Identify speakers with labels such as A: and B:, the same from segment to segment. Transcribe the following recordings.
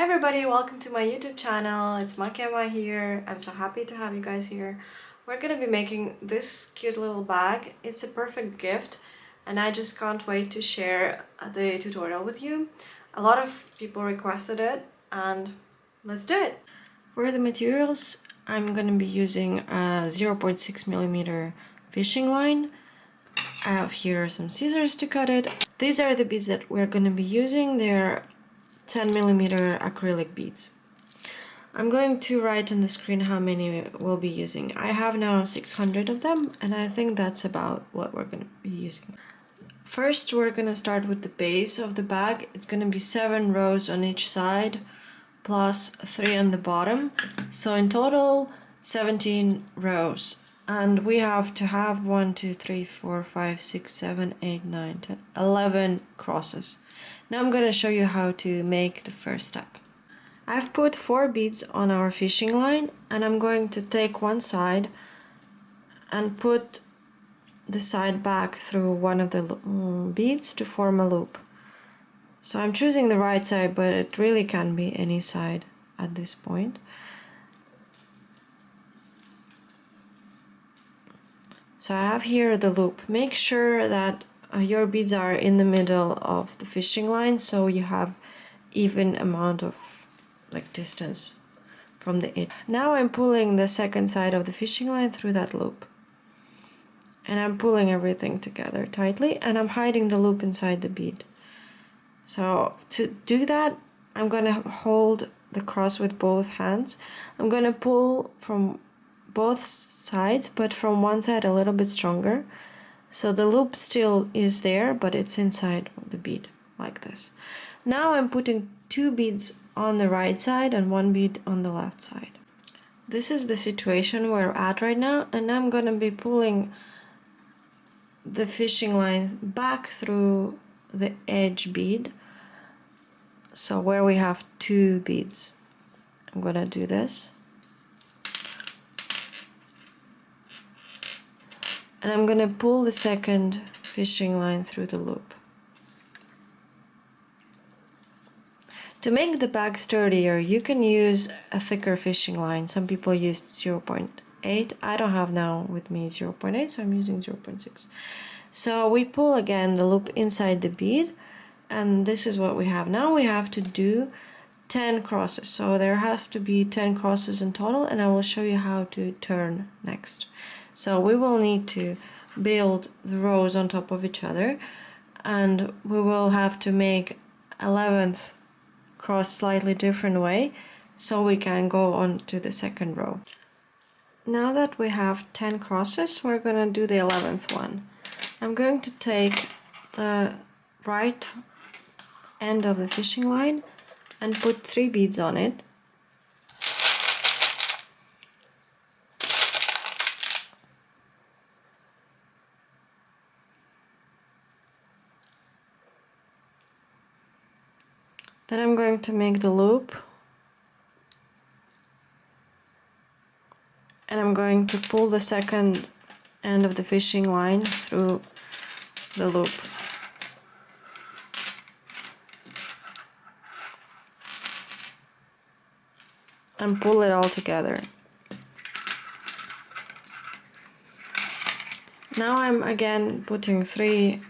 A: everybody, welcome to my YouTube channel. It's Makema here. I'm so happy to have you guys here. We're gonna be making this cute little bag. It's a perfect gift and I just can't wait to share the tutorial with you. A lot of people requested it and let's do it. For the materials, I'm gonna be using a 0.6 millimeter fishing line. I have here some scissors to cut it. These are the beads that we're gonna be using. They're 10 millimeter acrylic beads. I'm going to write on the screen how many we'll be using. I have now 600 of them and I think that's about what we're going to be using. First, we're going to start with the base of the bag. It's going to be 7 rows on each side plus 3 on the bottom. So in total 17 rows. And we have to have 1, 2, 3, 4, 5, 6, 7, 8, 9, 10, 11 crosses. Now I'm going to show you how to make the first step. I've put 4 beads on our fishing line and I'm going to take one side and put the side back through one of the beads to form a loop. So I'm choosing the right side, but it really can be any side at this point. So I have here the loop. Make sure that your beads are in the middle of the fishing line so you have even amount of distance from the edge. Now I'm pulling the second side of the fishing line through that loop. And I'm pulling everything together tightly and I'm hiding the loop inside the bead. So to do that, I'm going to hold the cross with both hands. I'm going to pull from both sides, but from one side a little bit stronger. So the loop still is there, but it's inside the bead, like this. Now I'm putting 2 beads on the right side and 1 bead on the left side. This is the situation we're at right now, and I'm going to be pulling the fishing line back through the edge bead. So where we have 2 beads, I'm going to do this. And I'm going to pull the second fishing line through the loop. To make the bag sturdier, you can use a thicker fishing line. Some people use 0.8. I don't have now with me 0.8, so I'm using 0.6. So we pull again the loop inside the bead, and this is what we have. Now we have to do 10 crosses. So there have to be 10 crosses in total, and I will show you how to turn next. So we will need to build the rows on top of each other, and we will have to make 11th cross slightly different way so we can go on to the second row. Now that we have 10 crosses, we're going to do the 11th one. I'm going to take the right end of the fishing line and put 3 beads on it. Then I'm going to make the loop and I'm going to pull the second end of the fishing line through the loop. And pull it all together. Now I'm again putting 3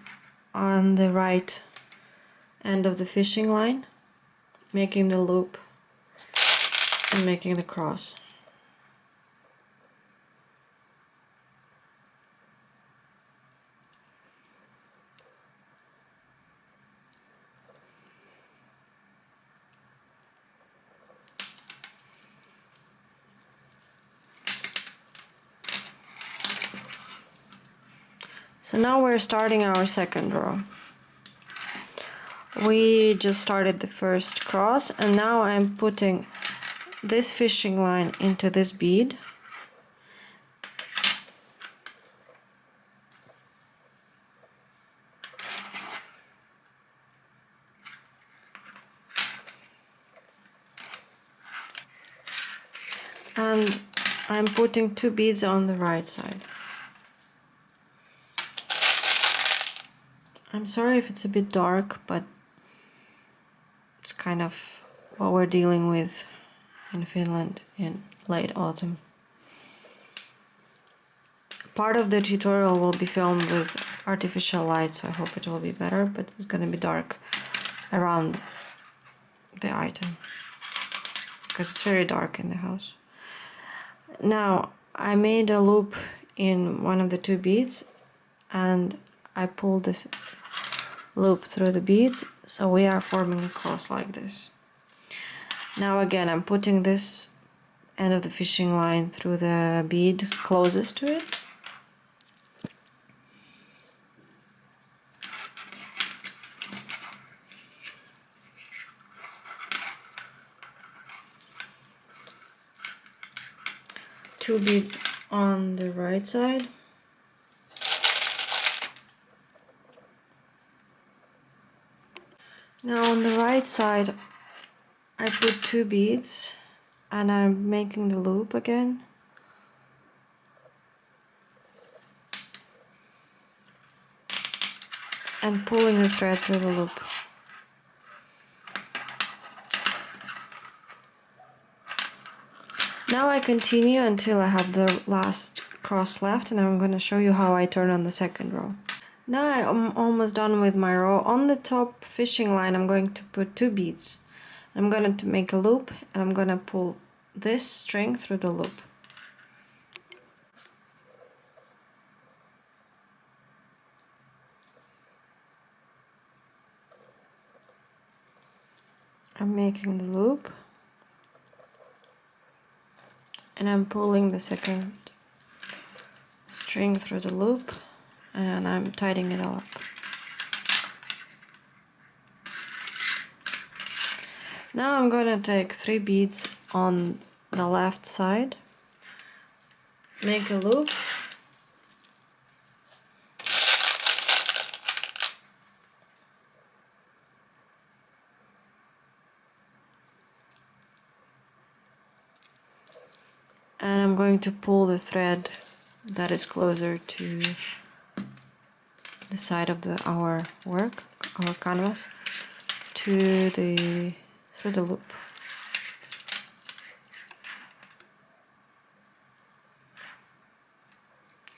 A: on the right end of the fishing line, making the loop and making the cross. So now we're starting our second row. We just started the first cross and now I'm putting this fishing line into this bead. And I'm putting 2 beads on the right side. I'm sorry if it's a bit dark, but it's kind of what we're dealing with in Finland in late autumn. Part of the tutorial will be filmed with artificial light, so I hope it will be better, but it's gonna be dark around the item because it's very dark in the house. Now I made a loop in one of the two beads and I pulled this loop through the beads, so we are forming a cross like this. Now again, I'm putting this end of the fishing line through the bead closest to it. Two beads on the right side. Now on the right side, I put two beads and I'm making the loop again. And pulling the thread through the loop. Now I continue until I have the last cross left, and I'm going to show you how I turn on the second row. Now I'm almost done with my row. On the top fishing line I'm going to put two beads. I'm going to make a loop and I'm going to pull this string through the loop. I'm making the loop and I'm pulling the second string through the loop and I'm tightening it all up. Now I'm going to take 3 beads on the left side, make a loop, and I'm going to pull the thread that is closer to the side of our work, our canvas, through the loop.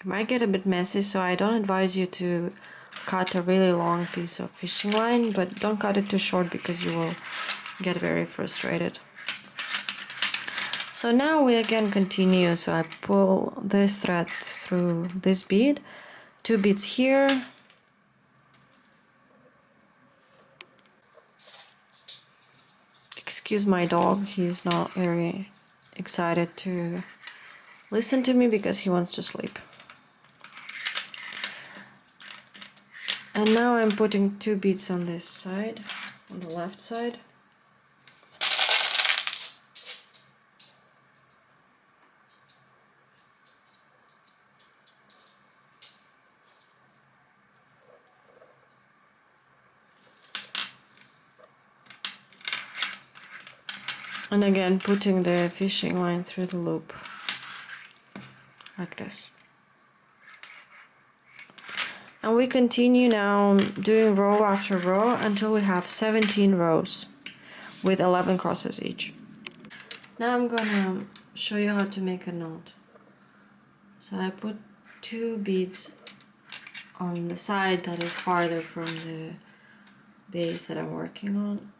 A: It might get a bit messy, so I don't advise you to cut a really long piece of fishing line, but don't cut it too short because you will get very frustrated. So now we again continue, so I pull this thread through this bead, 2 beads here, excuse my dog, he's not very excited to listen to me because he wants to sleep. And now I'm putting 2 beads on this side, on the left side. And again, putting the fishing line through the loop, like this. And we continue now doing row after row until we have 17 rows with 11 crosses each. Now I'm gonna show you how to make a knot. So I put 2 beads on the side that is farther from the base that I'm working on.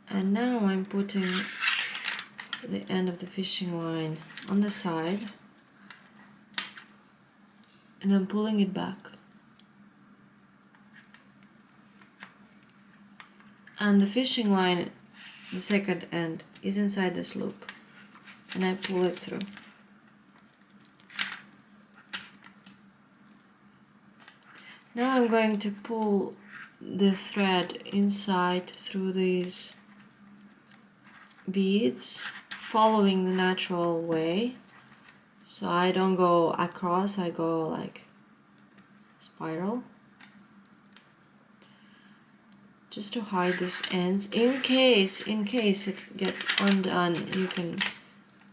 A: And now I'm putting the end of the fishing line on the side and I'm pulling it back. And the fishing line, the second end, is inside this loop and I pull it through. Now I'm going to pull the thread inside through these beads, following the natural way. So I don't go across, I go like spiral. Just to hide these ends, in case it gets undone, you can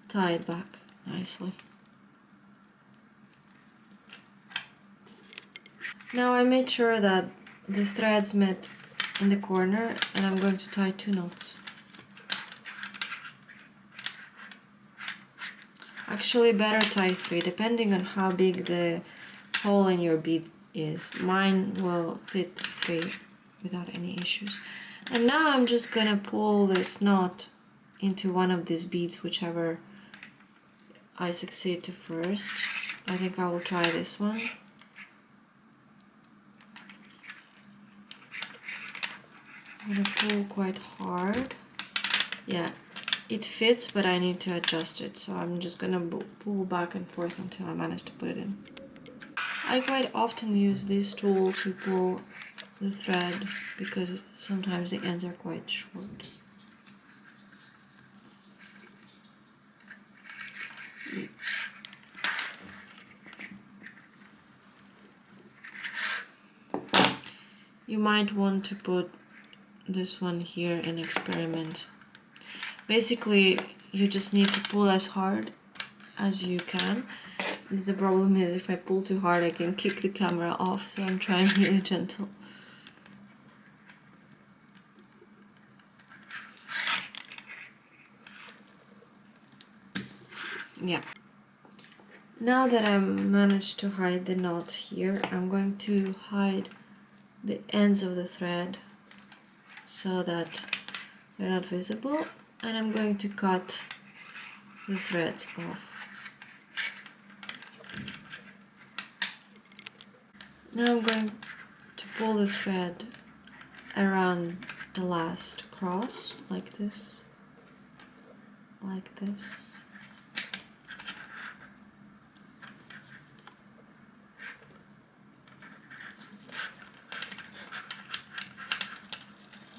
A: tie it back nicely. Now I made sure that the threads met in the corner, and I'm going to tie 2 knots. Actually, better tie 3, depending on how big the hole in your bead is. Mine will fit 3 without any issues. And now I'm just gonna pull this knot into one of these beads, whichever I succeed to first. I think I will try this one. I'm gonna pull quite hard. Yeah, it fits, but I need to adjust it, so I'm just gonna pull back and forth until I manage to put it in. I quite often use this tool to pull the thread because sometimes the ends are quite short. You might want to put this one here and experiment. Basically, you just need to pull as hard as you can. The problem is if I pull too hard I can kick the camera off, so I'm trying really gentle. Yeah. Now that I've managed to hide the knot here, I'm going to hide the ends of the thread so that they're not visible, and I'm going to cut the threads off. Now I'm going to pull the thread around the last cross, like this, like this.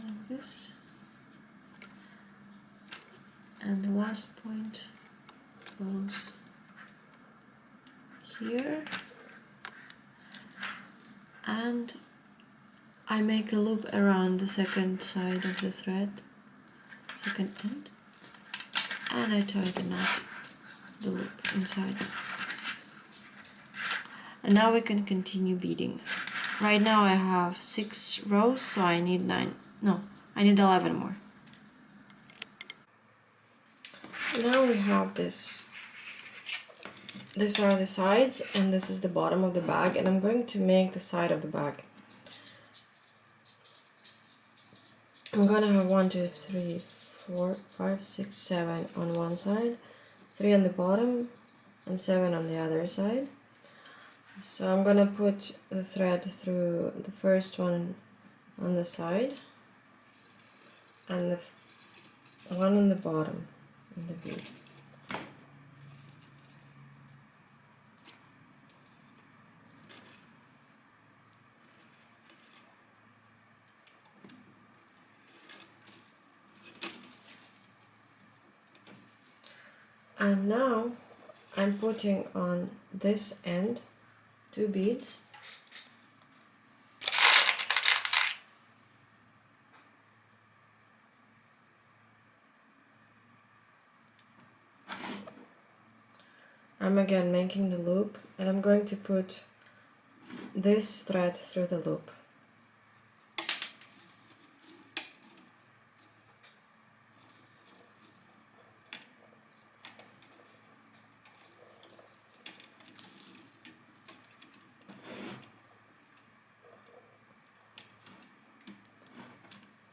A: Like this. And the last point goes here. And I make a loop around the second side of the thread, second end, and I tie the knot, the loop inside. And now we can continue beading. Right now I have 6 rows, so I need 11 more. Now we have this. These are the sides, and this is the bottom of the bag, and I'm going to make the side of the bag. I'm gonna have 1, 2, 3, 4, 5, 6, 7 on one side, 3 on the bottom, and 7 on the other side. So I'm gonna put the thread through the first one on the side, and the one on the bottom in the bead. And now I'm putting on this end 2 beads. I'm again making the loop, and I'm going to put this thread through the loop.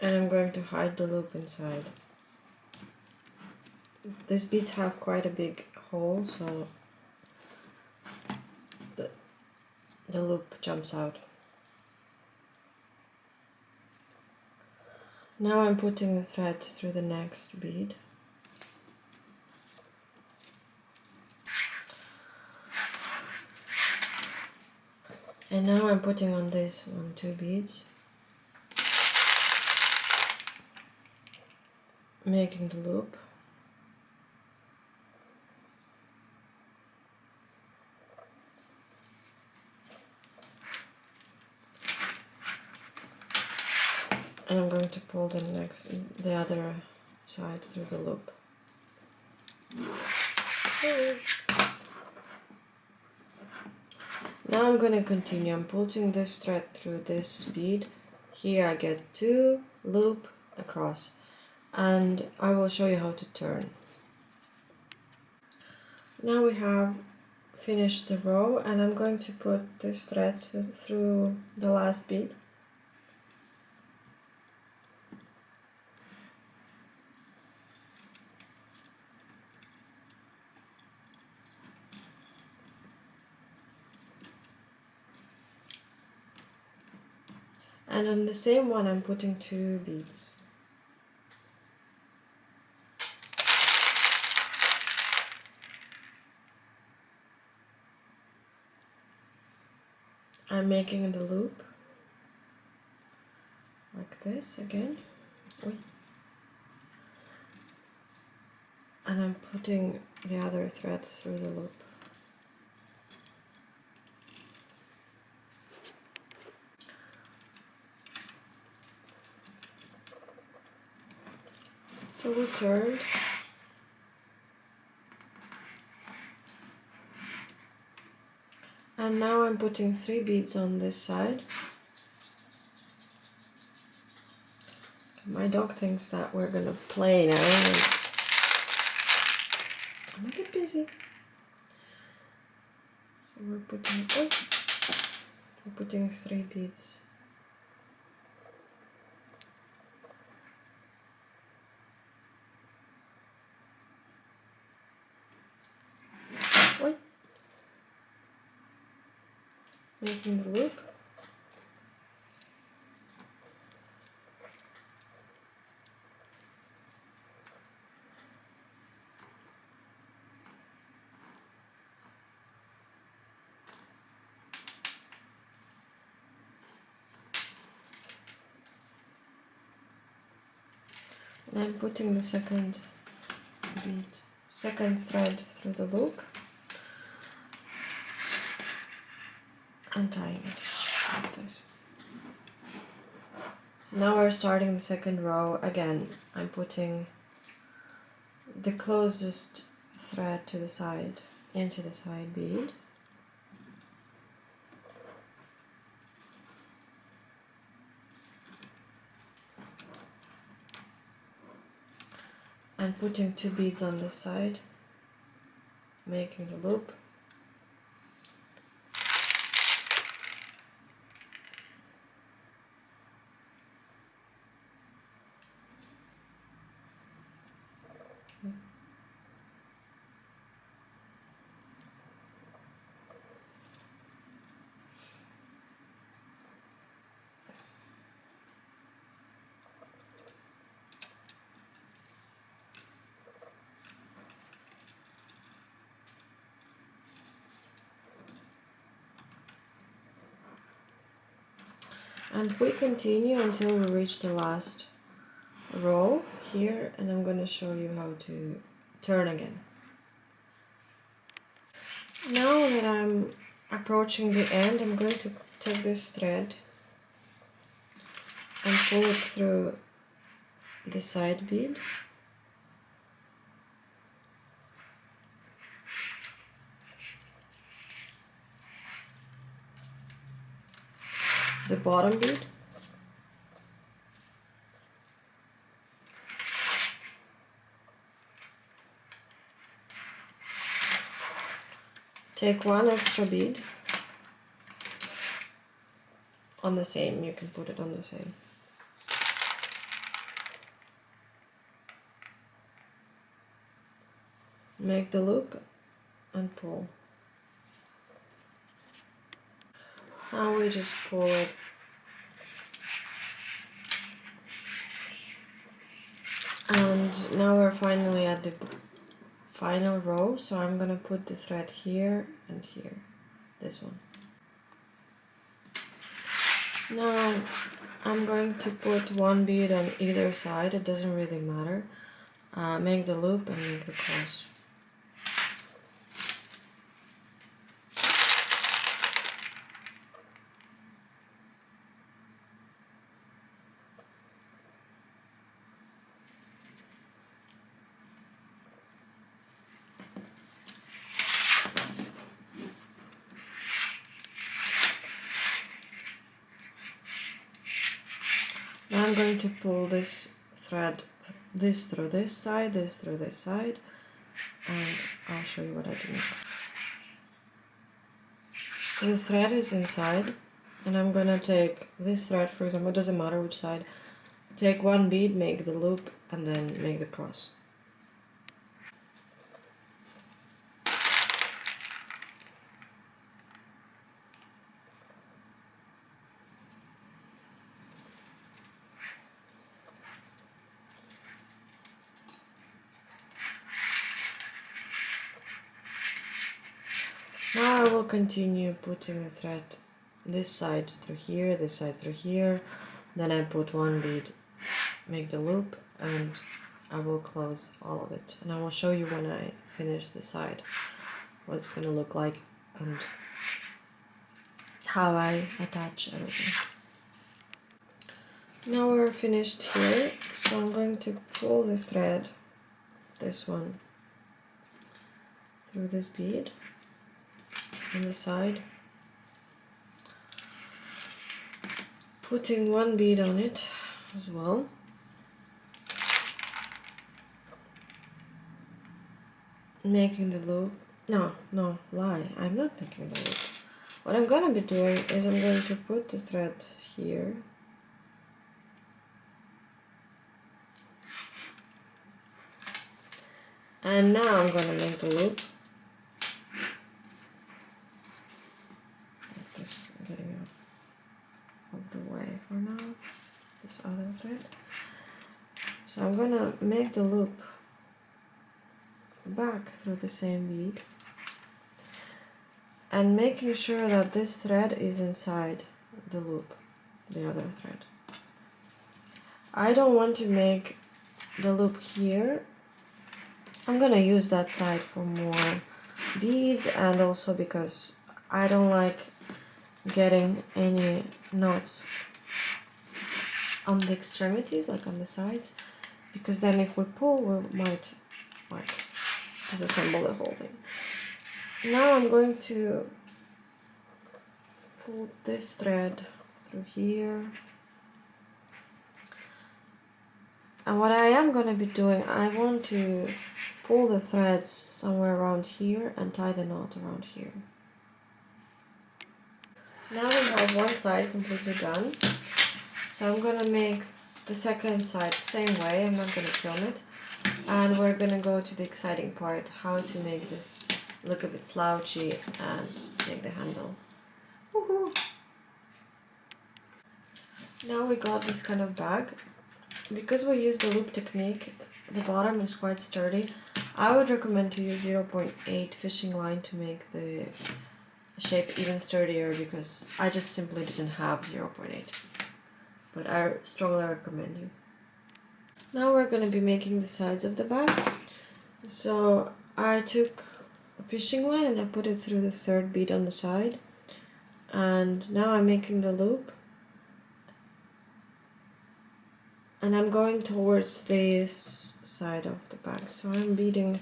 A: And I'm going to hide the loop inside. These beads have quite a big hole, so the loop jumps out. Now I'm putting the thread through the next bead. And now I'm putting on this one 2 beads, making the loop. And I'm going to pull the other side through the loop. Now I'm going to continue. I'm pulling this thread through this bead here I get 2 loop across, and I will show you how to turn. Now we have finished the row, and I'm going to put this thread through the last bead. And on the same one I'm putting 2 beads. I'm making the loop like this again. And I'm putting the other thread through the loop. So we turned. And now I'm putting 3 beads on this side. My dog thinks that we're gonna play now. I'm a bit busy. So we're putting 3 beads. Oi. Making the loop. And I'm putting the second thread through the loop and tying it like this. So now we're starting the second row. Again, I'm putting the closest thread to the side into the side bead. And putting 2 beads on this side, making the loop. And we continue until we reach the last row here, and I'm going to show you how to turn again. Now that I'm approaching the end, I'm going to take this thread and pull it through the side bead. The bottom bead. Take 1 extra bead on the same, you can put it on the same. Make the loop and pull. Now we just pull it. And now we're finally at the final row, so I'm gonna put the thread here and here, this one. Now I'm going to put 1 bead on either side, it doesn't really matter. Make the loop and make the cross. I'm going to pull this thread, this through this side, this through this side, and I'll show you what I do next. The thread is inside, and I'm gonna take this thread, for example, it doesn't matter which side, take one bead, make the loop, and then make the cross. Now I will continue putting the thread this side through here, this side through here, then I put one bead, make the loop, and I will close all of it. And I will show you when I finish the side what it's going to look like and how I attach everything. Now we're finished here, so I'm going to pull this thread, this one, through this bead on the side, putting one bead on it as well, making the loop. No, lie, I'm not making the loop. What I'm gonna be doing is I'm going to put the thread here, and now I'm gonna make the loop. This getting out of the way for now, this other thread. So I'm gonna make the loop back through the same bead and making sure that this thread is inside the loop, the other thread. I don't want to make the loop here. I'm gonna use that side for more beads, and also because I don't like getting any knots on the extremities, like on the sides, because then if we pull, we might like disassemble the whole thing. Now I'm going to pull this thread through here, and what I am going to be doing, I want to pull the threads somewhere around here and tie the knot around here. Now we have one side completely done, so I'm going to make the second side the same way. I'm not going to film it, and we're going to go to the exciting part, how to make this look a bit slouchy and make the handle. Woohoo! Now we got this kind of bag. Because we use the loop technique, the bottom is quite sturdy. I would recommend to use 0.8 fishing line to make the shape even sturdier, because I just simply didn't have 0.8. But I strongly recommend you. Now we're going to be making the sides of the bag. So I took a fishing line and I put it through the third bead on the side. And now I'm making the loop. And I'm going towards this side of the bag. So I'm beading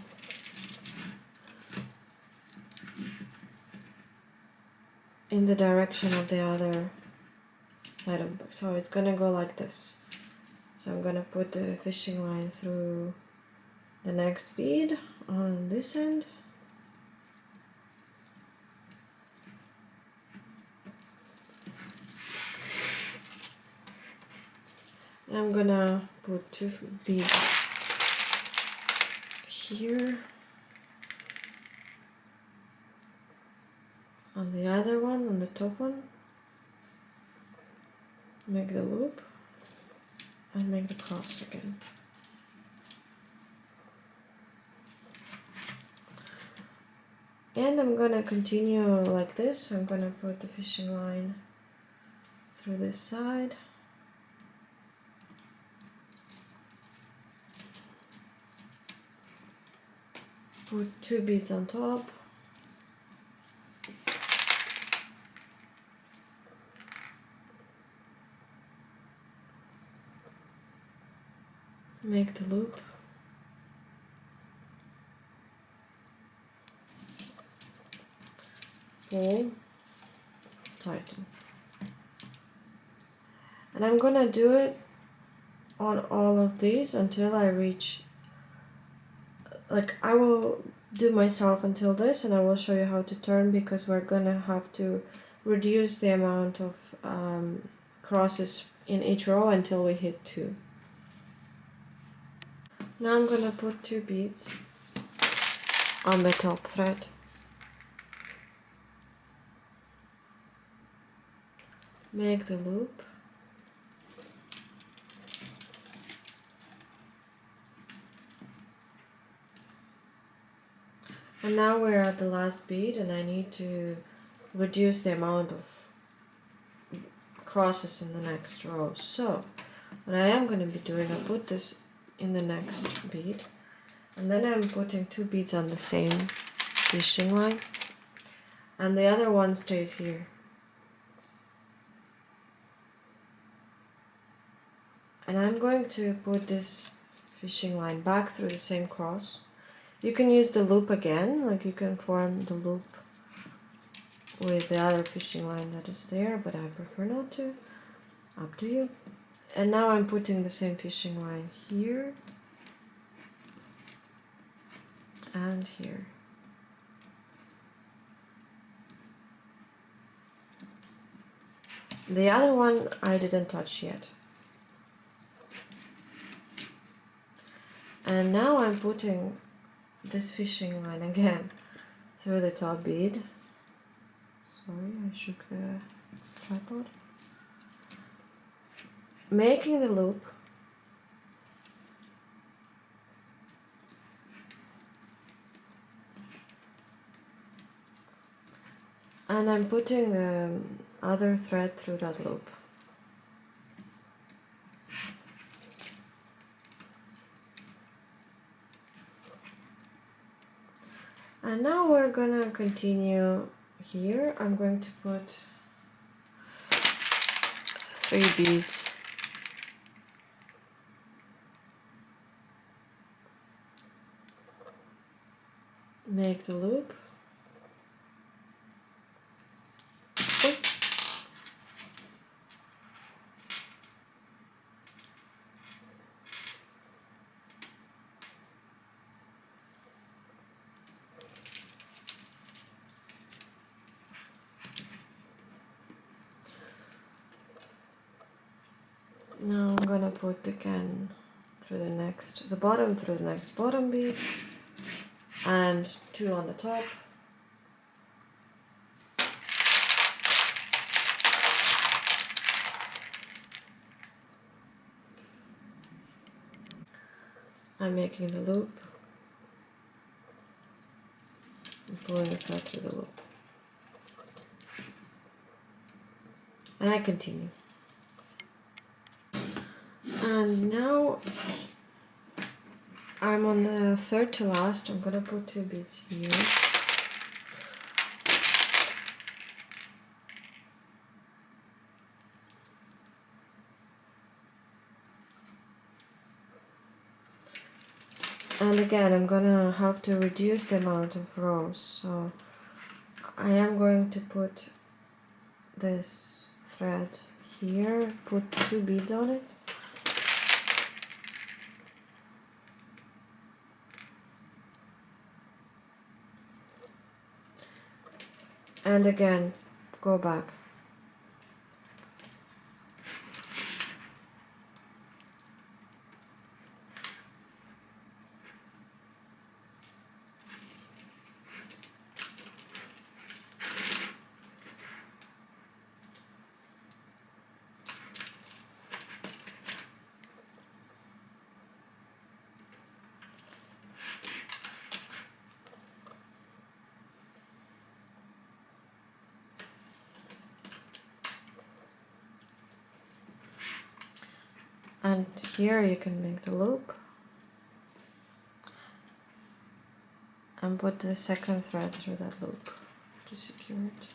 A: in the direction of the other side of the bag. So it's gonna go like this. So I'm gonna put the fishing line through the next bead on this end. And I'm gonna put two beads here on the other one, on the top one. Make the loop and make the cross again. And I'm gonna continue like this. I'm gonna put the fishing line through this side. Put two beads on top. Make the loop. Pull, tighten. And I'm gonna do it on all of these until I reach, like I will do myself until this, and I will show you how to turn, because we're gonna have to reduce the amount of crosses in each row until we hit 2. Now I'm gonna put 2 beads on the top thread. Make the loop. And now we're at the last bead, and I need to reduce the amount of crosses in the next row. So what I am going to be doing, I put this in the next bead, and then I'm putting 2 beads on the same fishing line, and the other one stays here. And I'm going to put this fishing line back through the same cross. You can use the loop again, like you can form the loop with the other fishing line that is there, but I prefer not to. Up to you. And now I'm putting the same fishing line here and here. The other one I didn't touch yet. And now I'm putting this fishing line again through the top bead. Sorry, I shook the tripod. Making the loop. And I'm putting the other thread through that loop. And now we're gonna continue here. I'm going to put 3 beads. Make the loop. Now I'm gonna put again through the bottom through the next bottom bead, and 2 on the top. I'm making the loop and pulling the thread through the loop. And I continue. And now I'm on the third to last. I'm gonna put 2 beads here. And again, I'm gonna have to reduce the amount of rows. So I am going to put this thread here, put 2 beads on it. And again, go back. And here you can make the loop and put the second thread through that loop to secure it.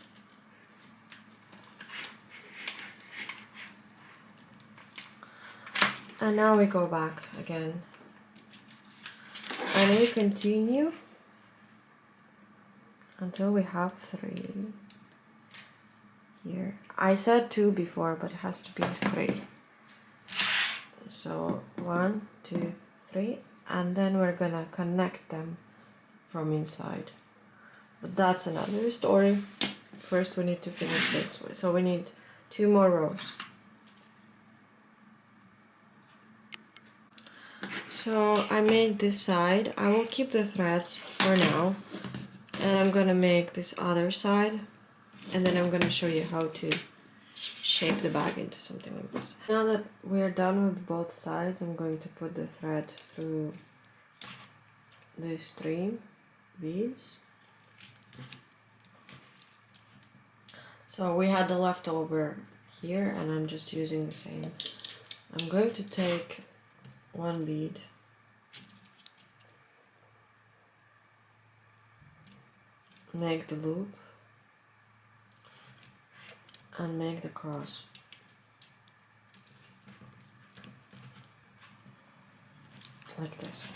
A: And now we go back again. And we continue until we have 3 here. I said 2 before, but it has to be 3. So 1, 2, 3, and then we're gonna connect them from inside. But that's another story. First we need to finish this way. So we need 2 more rows. So I made this side. I will keep the threads for now. And I'm gonna make this other side. And then I'm gonna show you how to shape the bag into something like this. Now that we're done with both sides, I'm going to put the thread through the stream beads. So we had the leftover here and I'm just using the same. I'm going to take one bead, make the loop, and make the cross. Like this.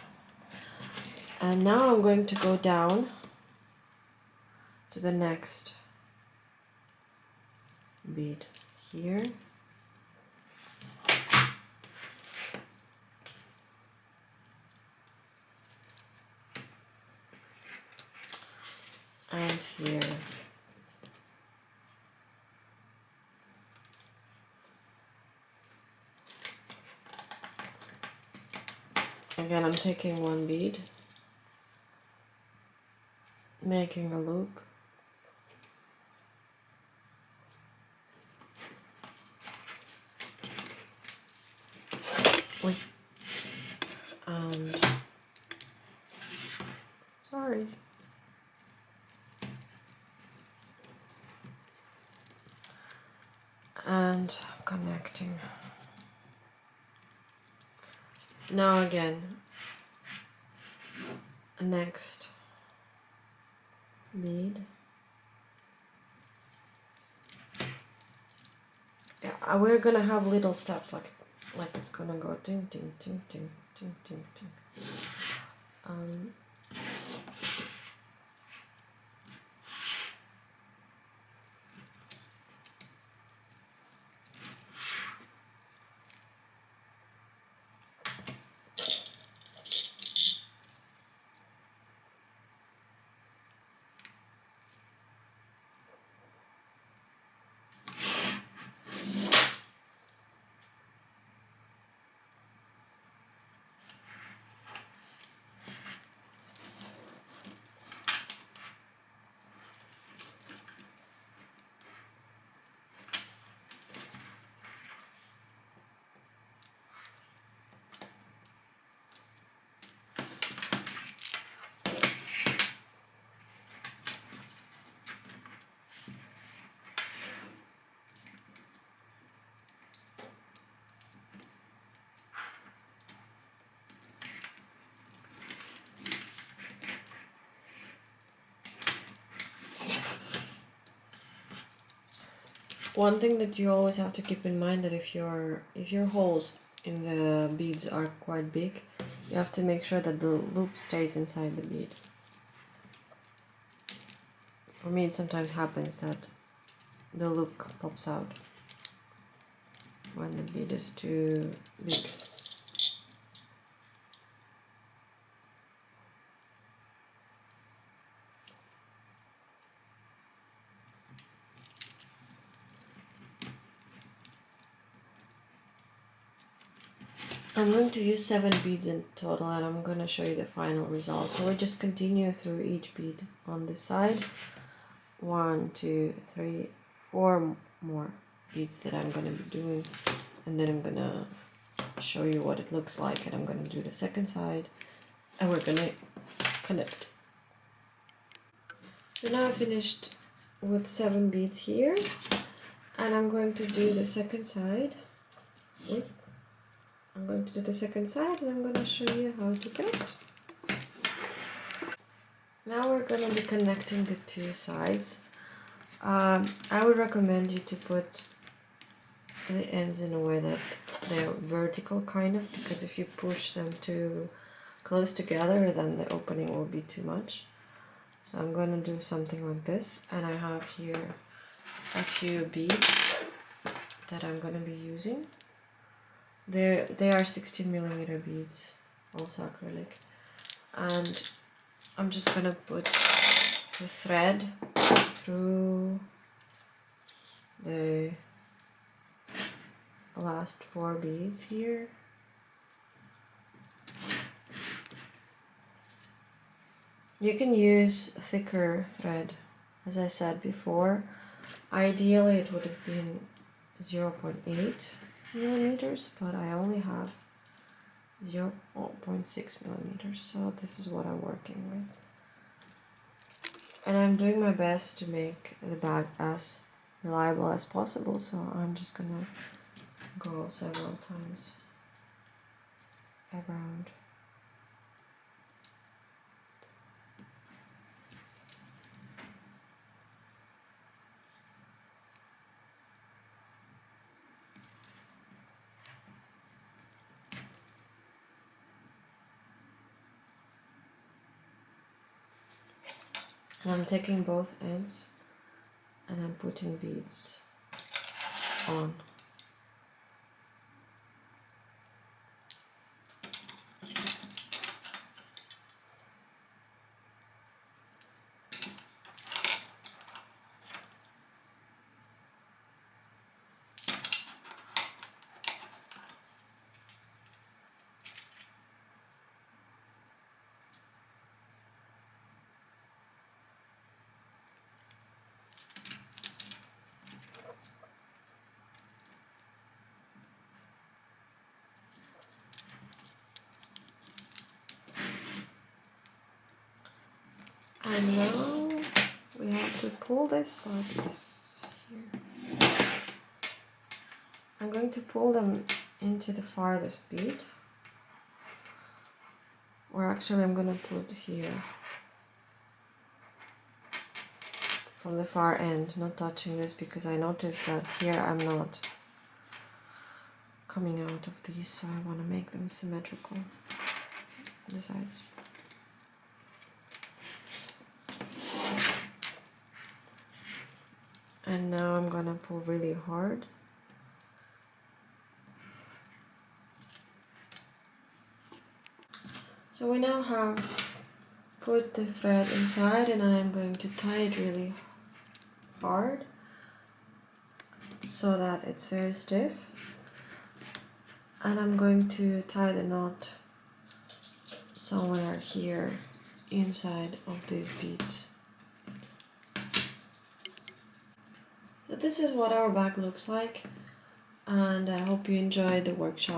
A: And now I'm going to go down to the next bead here. And here. Again, I'm taking one bead, making a loop, and sorry. And connecting. Now again, next bead. Yeah, we're gonna have little steps like it's gonna go ting ting ting ting ting ting ting. One thing that you always have to keep in mind that if your holes in the beads are quite big, you have to make sure that the loop stays inside the bead. For me, it sometimes happens that the loop pops out when the bead is too big. I'm going to use 7 beads in total and I'm going to show you the final result. So we just continue through each bead on this side. 1, 2, 3, 4 more beads that I'm going to be doing, and then I'm going to show you what it looks like, and I'm going to do the second side and we're going to connect. So now I finished with 7 beads here and I'm going to do the second side. I'm going to do the second side and I'm going to show you how to connect. Now we're going to be connecting the 2 sides. I would recommend you to put the ends in a way that they're vertical kind of, because if you push them too close together then the opening will be too much. So I'm going to do something like this, and I have here a few beads that I'm going to be using. They are 16mm beads, also acrylic. And I'm just gonna put the thread through the last 4 beads here. You can use thicker thread, as I said before. Ideally it would have been 0.8mm, but I only have 0.6mm, so this is what I'm working with. And I'm doing my best to make the bag as reliable as possible, so I'm just gonna go several times around. And I'm taking both ends and I'm putting beads on. And now we have to pull this like this here. I'm going to pull them into the farthest bead, or actually I'm going to put here from the far end, not touching this, because I noticed that here I'm not coming out of these, so I want to make them symmetrical, the sides. And now I'm gonna pull really hard. So we now have put the thread inside, and I'm going to tie it really hard so that it's very stiff. And I'm going to tie the knot somewhere here inside of these beads. So this is what our bag looks like, and I hope you enjoyed the workshop.